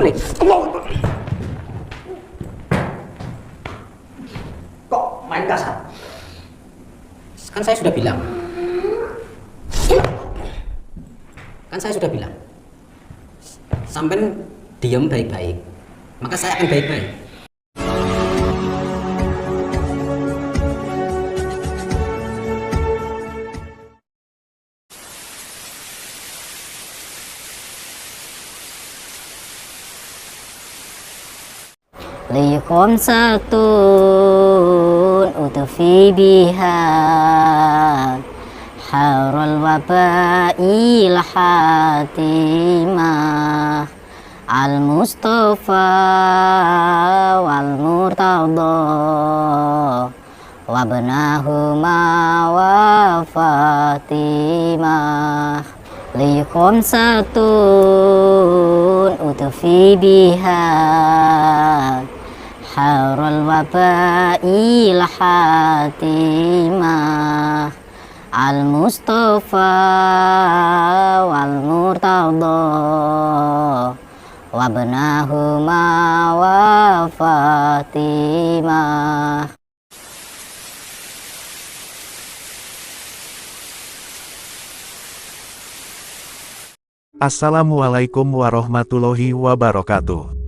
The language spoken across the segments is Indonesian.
Balik. Kok main kasar? Kan saya sudah bilang. Sampai diam baik-baik, maka saya akan baik-baik. Li khamsatun utfi biha harul wabail hatimah al mustafa wal murtada wabnahuma wa fatimah. Li khamsatun utfi biha harul wabail hatimah al mustafa wal murtada wabnahuma wa fatimah. Assalamualaikum warahmatullahi wabarakatuh.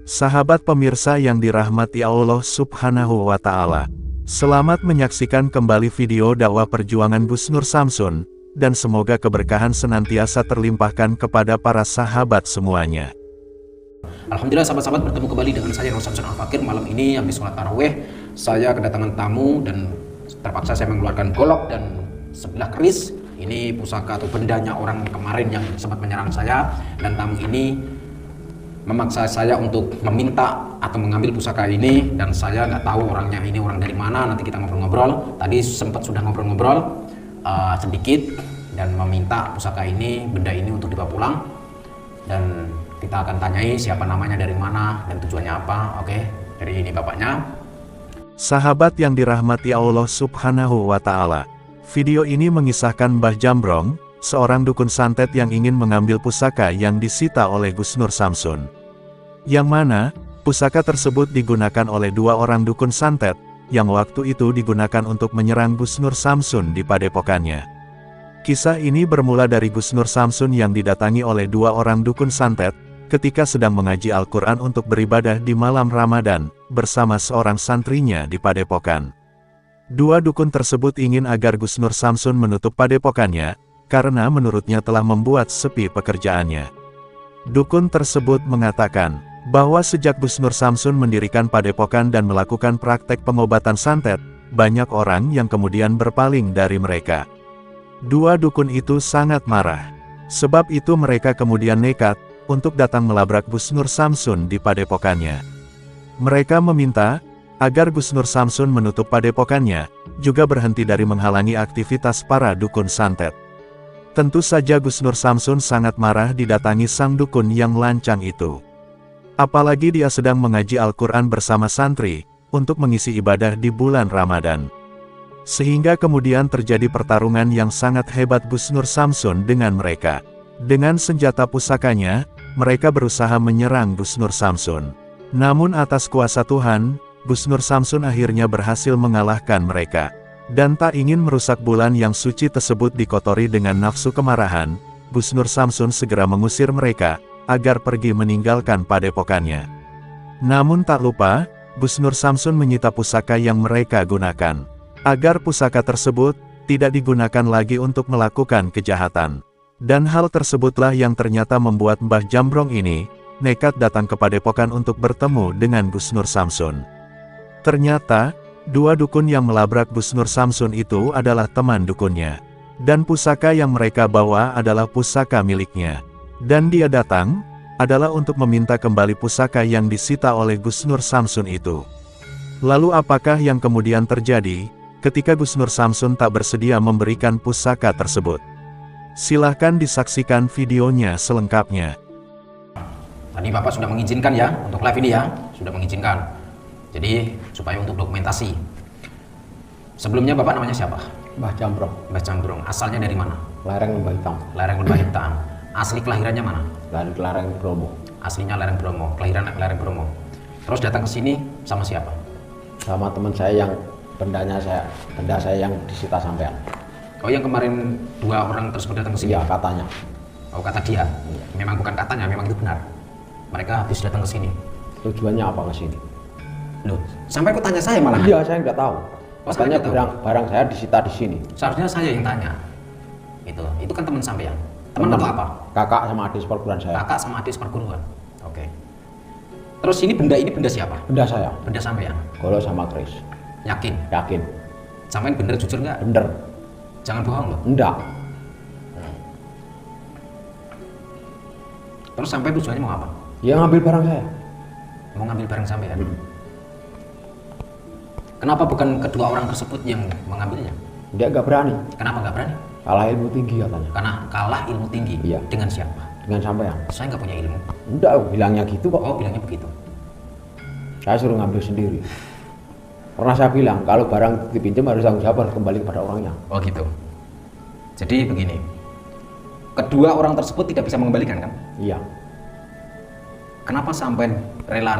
Sahabat pemirsa yang dirahmati Allah Subhanahu wa Ta'ala, selamat menyaksikan kembali video dakwah perjuangan Gus Nur Samsun, dan semoga keberkahan senantiasa terlimpahkan kepada para sahabat semuanya. Alhamdulillah sahabat-sahabat, bertemu kembali dengan saya Nur Samsun Al-Fakir. Malam ini habis sholat tarawih, saya kedatangan tamu dan terpaksa saya mengeluarkan golok dan sebilah keris. Ini pusaka atau bendanya orang kemarin yang sempat menyerang saya, dan tamu ini memaksa saya untuk meminta atau mengambil pusaka ini, dan saya nggak tahu orangnya ini orang dari mana. Nanti kita ngobrol-ngobrol. Tadi sempat sudah ngobrol-ngobrol sedikit dan meminta pusaka ini, benda ini untuk dibawa pulang, dan kita akan tanyai siapa namanya, dari mana, dan tujuannya apa. Oke, dari ini bapaknya. Sahabat yang dirahmati Allah Subhanahu wa Ta'ala, video ini mengisahkan Mbah Jambrong, seorang dukun santet yang ingin mengambil pusaka yang disita oleh Gus Nur Samsun. Yang mana, pusaka tersebut digunakan oleh dua orang dukun santet, yang waktu itu digunakan untuk menyerang Gus Nur Samsun di padepokannya. Kisah ini bermula dari Gus Nur Samsun yang didatangi oleh dua orang dukun santet, ketika sedang mengaji Al-Quran untuk beribadah di malam Ramadan, bersama seorang santrinya di padepokan. Dua dukun tersebut ingin agar Gus Nur Samsun menutup padepokannya, karena menurutnya telah membuat sepi pekerjaannya. Dukun tersebut mengatakan bahwa sejak Gus Nur Samsun mendirikan padepokan dan melakukan praktek pengobatan santet, banyak orang yang kemudian berpaling dari mereka. Dua dukun itu sangat marah. Sebab itu mereka kemudian nekat untuk datang melabrak Gus Nur Samsun di padepokannya. Mereka meminta agar Gus Nur Samsun menutup padepokannya, juga berhenti dari menghalangi aktivitas para dukun santet. Tentu saja Gus Nur Samsun sangat marah didatangi sang dukun yang lancang itu. Apalagi dia sedang mengaji Al-Quran bersama santri, untuk mengisi ibadah di bulan Ramadan. Sehingga kemudian terjadi pertarungan yang sangat hebat Gus Nur Samsun dengan mereka. Dengan senjata pusakanya, mereka berusaha menyerang Gus Nur Samsun. Namun atas kuasa Tuhan, Gus Nur Samsun akhirnya berhasil mengalahkan mereka. Dan tak ingin merusak bulan yang suci tersebut dikotori dengan nafsu kemarahan, Gus Nur Samsun segera mengusir mereka, agar pergi meninggalkan padepokannya. Namun tak lupa, Gus Nur Samsun menyita pusaka yang mereka gunakan, agar pusaka tersebut tidak digunakan lagi untuk melakukan kejahatan. Dan hal tersebutlah yang ternyata membuat Mbah Jambrong ini nekat datang ke padepokan untuk bertemu dengan Gus Nur Samsun. Ternyata, dua dukun yang melabrak Gus Nur Samsun itu adalah teman dukunnya. Dan pusaka yang mereka bawa adalah pusaka miliknya. Dan dia datang, adalah untuk meminta kembali pusaka yang disita oleh Gus Nur Samsun itu. Lalu apakah yang kemudian terjadi, ketika Gus Nur Samsun tak bersedia memberikan pusaka tersebut? Silahkan disaksikan videonya selengkapnya. Tadi Bapak sudah mengizinkan ya, untuk live ini ya, sudah mengizinkan. Jadi, supaya untuk dokumentasi. Sebelumnya Bapak namanya siapa? Mbah Jambrong, Mbah Jambrong. Asalnya dari mana? lereng Lembah Hitam. Lereng Lembah Hitam. Asli kelahirannya mana? Dari Lereng Bromo. Aslinya Lereng Bromo, kelahiran Lereng Bromo. Terus datang ke sini sama siapa? Sama teman saya yang benda saya yang disita sampean. Oh, yang kemarin 2 orang tersebut datang ke sini? Iya, katanya. Oh, kata dia. Memang bukan katanya, memang itu benar. Mereka habis datang ke sini. Tujuannya apa ke sini? Loh, sampai kok tanya saya malah? Iya, saya nggak tahu. Oh, Katanya saya nggak barang saya disita di sini. Seharusnya saya yang tanya. Itu kan teman sampean. Teman atau apa? Kakak sama adik seperguruan saya. Kakak sama adik seperguruan. Oke. Terus ini benda siapa? Benda saya. Benda sampean. Golok sama Kris. Yakin? Yakin. Sampean bener jujur nggak? Bener. Jangan bohong loh. Enggak. Terus sampai tujuannya mau apa? Dia ngambil barang saya. Mau ngambil barang sampean. Kenapa bukan kedua orang tersebut yang mengambilnya? Dia nggak berani. Kenapa nggak berani? Kalah ilmu tinggi katanya. Karena kalah ilmu tinggi. Iya. Dengan siapa? Dengan sampean. Saya nggak punya ilmu. Enggak, bilangnya gitu kok. Oh, bilangnya begitu. Saya suruh ngambil sendiri. Pernah saya bilang kalau barang dipinjam harus tanggung jawab, harus kembali kepada orangnya. Oh gitu. Jadi begini. Kedua orang tersebut tidak bisa mengembalikan kan? Iya. Kenapa sampai rela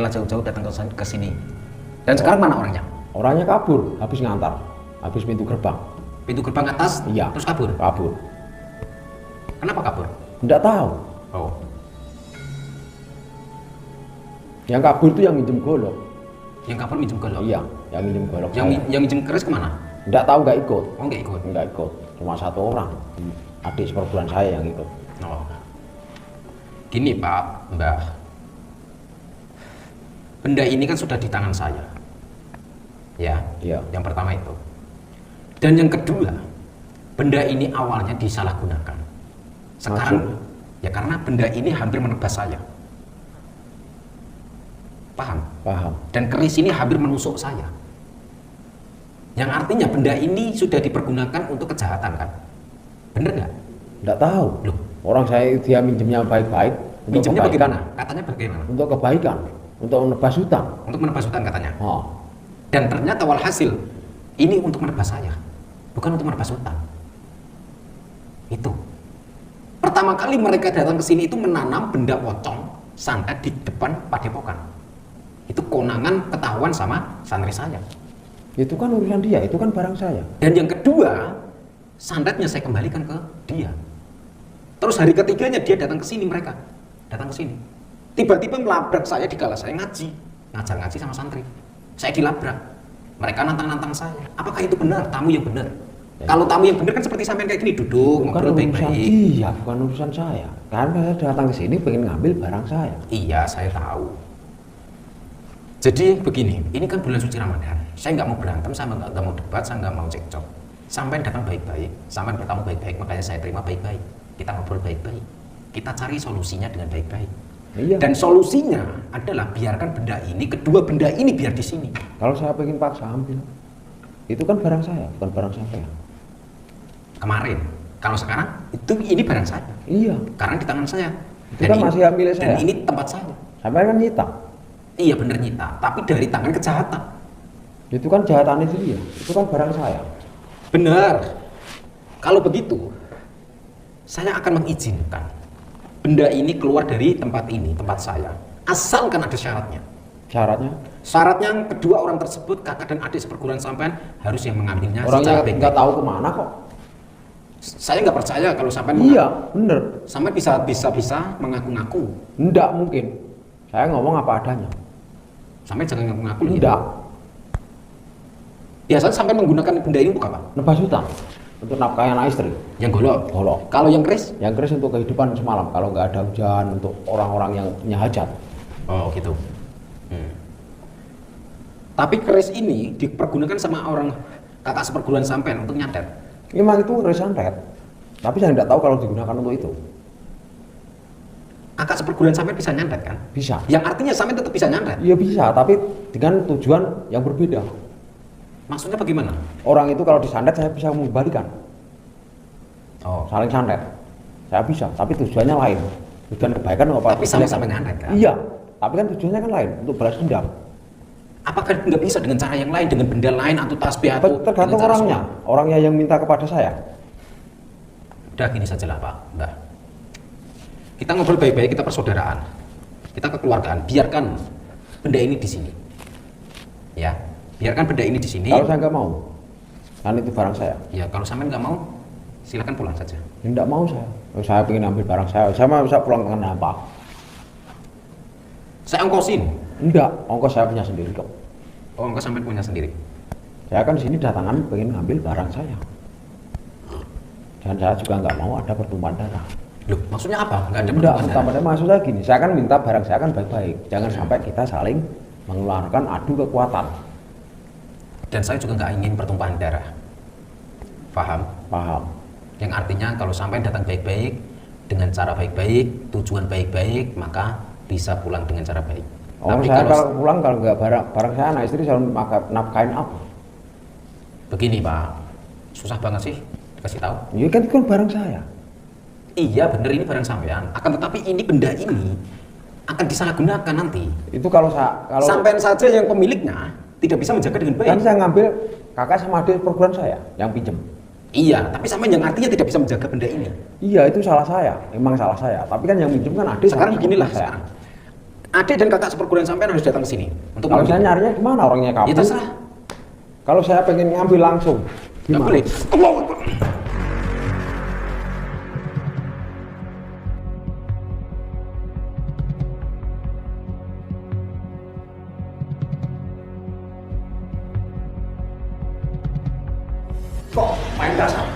jauh-jauh datang ke sini? Dan sekarang mana orangnya? Orangnya kabur, habis ngantar, habis pintu gerbang. Pintu gerbang atas? Iya. Terus kabur? Kabur. Kenapa kabur? Enggak tahu. Oh. Yang kabur itu yang minjem golok. Yang kabur minjem golok? Iya, yang minjem golok. Yang minjem keris kemana? Enggak tahu, nggak ikut. Oh, nggak ikut? Nggak ikut. Cuma 1 orang. Adik seperguruan saya yang ikut. Oh. Gini Pak, Mbah. Benda ini kan sudah di tangan saya. Ya, Iya. yang pertama itu. Dan yang kedua, benda ini awalnya disalahgunakan. Sekarang, Maksud? ya karena benda ini hampir menebas saya. Paham? Paham. Dan keris ini hampir menusuk saya. Yang artinya benda ini sudah dipergunakan untuk kejahatan kan? Bener nggak? Enggak tahu. Loh, Orang saya dia minjemnya baik-baik. Untuk minjemnya kebaikan. bagaimana? Katanya bagaimana? Untuk kebaikan. Untuk menebas hutang. Untuk menebas hutang katanya. Oh. Dan ternyata walhasil ini untuk menebas saya, bukan untuk menebas hutang. Itu. Pertama kali mereka datang ke sini itu menanam benda pocong santet di depan padepokan. Itu konangan ketahuan sama santri saya. Itu kan urusan dia, itu kan barang saya. Dan yang kedua, santetnya saya kembalikan ke dia. Terus hari ketiganya dia datang ke sini, mereka datang ke sini. Tiba-tiba melabrak saya di kala saya ngaji, ngajar ngaji sama santri. Saya dilabrak. Mereka nantang-nantang saya. Apakah itu benar? Tamu yang benar. Ya. Kalau tamu yang benar kan seperti sampean kayak gini, duduk, Bukan ngobrol urusan baik-baik. dia, bukan urusan saya. Karena saya datang ke sini pengen ngambil barang saya. Iya, saya tahu. Jadi begini, ini kan bulan suci Ramadan. Saya nggak mau berantem, saya nggak mau debat, saya nggak mau cekcok. Sampai datang baik-baik, sampai bertamu baik-baik, makanya saya terima baik-baik. Kita ngobrol baik-baik, kita cari solusinya dengan baik-baik. Iya. Dan solusinya adalah biarkan benda ini, kedua benda ini biar di sini. Kalau saya pengen paksa ambil, itu kan barang saya, bukan barang sampean. Kemarin, kalau sekarang ini barang saya, Iya. karena di tangan saya. Itu kan masih milik saya. Dan ini tempat saya. Sampean kan nyita. Iya bener nyita, tapi dari tangan kejahatan. Itu kan jahatannya dia. Itu kan barang saya. Benar. Kalau begitu, saya akan mengizinkan benda ini keluar dari tempat ini, tempat saya. Asalkan ada syaratnya. Syaratnya? Syaratnya kedua orang tersebut, kakak dan adik seperguruan sampean, harus yang mengambilnya Orangnya secara baik-baik. nggak tahu kemana kok. Saya nggak percaya kalau sampean Iya, bener. sampean bisa mengaku-ngaku. Enggak mungkin. Saya ngomong apa adanya. Sampean jangan ngaku-ngaku. gitu. Enggak. Biasanya sampean menggunakan benda ini untuk apa? Nebas hutang. Untuk nafkahi anak istri. Yang golok. Golok. Kalau yang keris? Yang keris untuk kehidupan semalam. Kalau nggak ada hujan, untuk orang-orang yang punya hajat. Oh gitu. Tapi keris ini dipergunakan sama orang kakak seperguruan sampean untuk nyantet. Memang itu keris santet. Tapi saya tidak tahu kalau digunakan untuk itu. Kakak seperguruan sampean bisa nyantet kan? Bisa. Yang artinya sampean tetap bisa nyantet. Iya bisa, tapi dengan tujuan yang berbeda. Maksudnya bagaimana? Orang itu kalau disantet saya bisa mengembalikan. Oh. Saling santet. Saya bisa, tapi tujuannya lain. Tujuan kebaikan apa? Tapi sama-sama nyantet kan? Iya, tapi kan tujuannya kan lain, untuk balas dendam. Apakah nggak bisa dengan cara yang lain, dengan benda lain atau tasbih atau Tergantung dengan cara orangnya, sholat? orangnya yang minta kepada saya. Udah gini sajalah Pak, Mbak. Kita ngobrol baik-baik, kita persaudaraan, kita kekeluargaan. Biarkan benda ini di sini, ya. Biarkan benda ini di sini. Kalau saya nggak mau, kan itu barang saya. Ya kalau sampean nggak mau, silakan pulang saja. Nggak mau saya. Saya pengen ambil barang saya mau bisa pulang dengan apa? Saya ongkosin. Enggak, ongkos saya punya sendiri kok. Oh, ongkos sampean punya sendiri. Saya kan sini datangan pengen ngambil barang saya. Dan saya juga nggak mau ada pertumpahan darah. Loh, maksudnya apa? Nggak ada Enggak, pertumpahan darah? maksud saya gini, saya kan minta barang saya kan baik-baik. Jangan sampai kita saling mengeluarkan adu kekuatan. Dan saya juga nggak ingin pertumpahan darah. Paham? Paham? Yang artinya kalau sampai datang baik-baik, dengan cara baik-baik, tujuan baik-baik, maka bisa pulang dengan cara baik. Oh, Tapi saya kalau pulang kalau nggak barang saya anak istri saya nafkahin apa? begini Pak, susah banget sih dikasih tahu. Ya kan itu kan barang saya. Iya bener ini barang sampean, akan tetapi ini benda ini akan disalahgunakan nanti. Itu kalau Sampean saja yang pemiliknya tidak bisa menjaga dengan baik. kan saya ngambil kakak sama adik perguruan saya yang pinjem. Iya, tapi sampean yang artinya tidak bisa menjaga benda ini. Iya itu salah saya, emang salah saya. Tapi kan yang pinjem kan adik. Sekarang sama beginilah saya. sekarang. Adik dan kakak seperguruan sampean harus datang ke sini untuk Kalau saya mengambil. nyarinya gimana orangnya kabur? Ya terserah. Kalau saya pengen ngambil langsung, Nggak gimana? boleh. Allahu Akbar. Kok main kasar?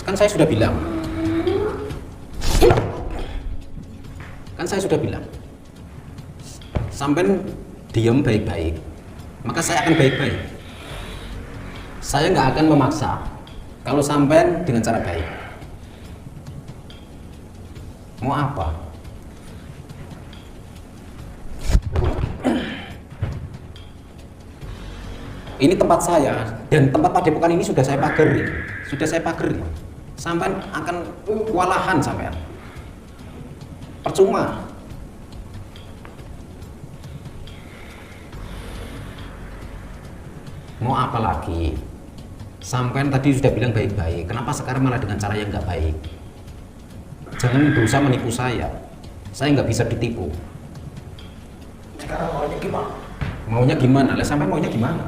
Kan saya sudah bilang. Kan saya sudah bilang. Sampai diam baik-baik, maka saya akan baik-baik. Saya nggak akan memaksa. Kalau sampai dengan cara baik. Mau apa? Ini tempat saya dan tempat padepokan ini sudah saya pagari, Sampai akan kewalahan sampean. Percuma. Mau apa lagi? Sampean tadi sudah bilang baik-baik. Kenapa sekarang malah dengan cara yang nggak baik? Jangan berusaha menipu saya. Saya nggak bisa ditipu. Sekarang maunya gimana? Maunya gimana? Lah sampai maunya gimana?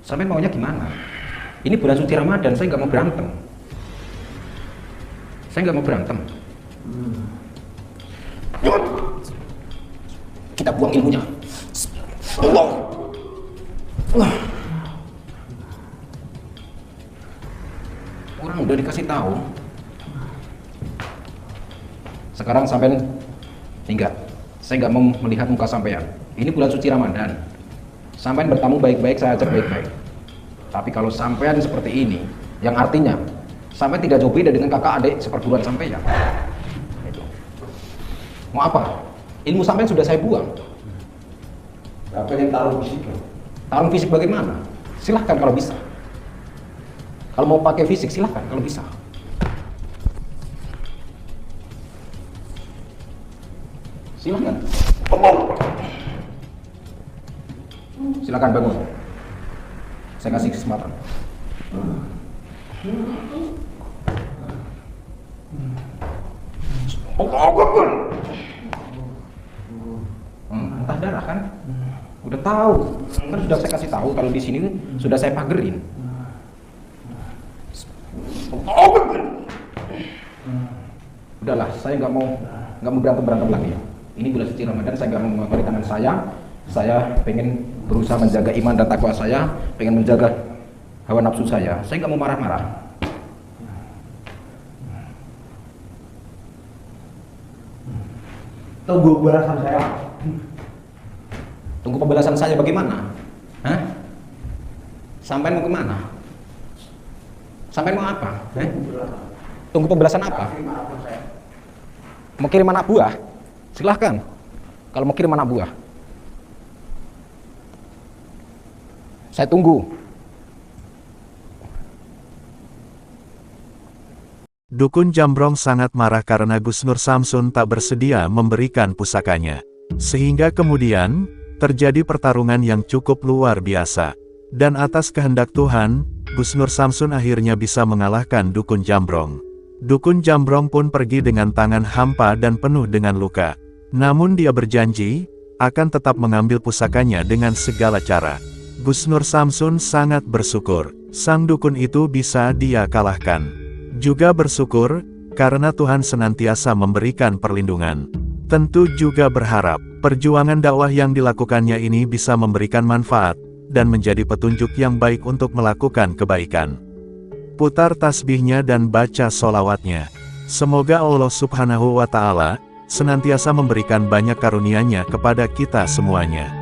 Sampai maunya gimana? Ini bulan suci Ramadan, saya nggak mau berantem. Kita buang ilmunya. Allah. Orang udah dikasih tahu. Sekarang sampean tinggal. Saya nggak mau melihat muka sampean. Ini bulan suci Ramadan. Sampean bertamu baik-baik, saya ajak baik-baik. Tapi kalau sampean seperti ini, yang artinya sampean tidak jauh beda dengan kakak adik seperguruan sampean. Itu. Mau apa? Ilmu sampean sudah saya buang. Apa yang tarung fisik? Tarung fisik bagaimana? Silahkan kalau bisa. Kalau mau pakai fisik silahkan kalau bisa. Silahkan. Silahkan bangun. Saya kasih kesempatan. Entah darah kan? Udah tahu. Kan sudah saya kasih tahu kalau di sini sudah saya pagerin. Udahlah, saya nggak mau berantem lagi. Ini bulan suci Ramadan, saya nggak mau mengotori tangan saya. Saya pengen berusaha menjaga iman dan takwa saya, pengen menjaga hawa nafsu saya. Saya nggak mau marah-marah. Tunggu balasan saya. Tunggu pembalasan saya bagaimana? Hah? Sampai mau kemana? Sampai mau apa? Tunggu pembalasan apa? Mau kirim anak buah? Silahkan. Kalau mau kirim anak buah, saya tunggu. Dukun Jambrong sangat marah karena Gus Nur Samsun tak bersedia memberikan pusakanya. Sehingga kemudian, terjadi pertarungan yang cukup luar biasa. Dan atas kehendak Tuhan, Gus Nur Samsun akhirnya bisa mengalahkan Dukun Jambrong. Dukun Jambrong pun pergi dengan tangan hampa dan penuh dengan luka. Namun dia berjanji, akan tetap mengambil pusakanya dengan segala cara. Gus Nur Samsun sangat bersyukur, sang dukun itu bisa dia kalahkan. Juga bersyukur, karena Tuhan senantiasa memberikan perlindungan. Tentu juga berharap, perjuangan dakwah yang dilakukannya ini bisa memberikan manfaat, dan menjadi petunjuk yang baik untuk melakukan kebaikan. Putar tasbihnya dan baca sholawatnya. Semoga Allah Subhanahu wa Ta'ala senantiasa memberikan banyak karunia-Nya kepada kita semuanya.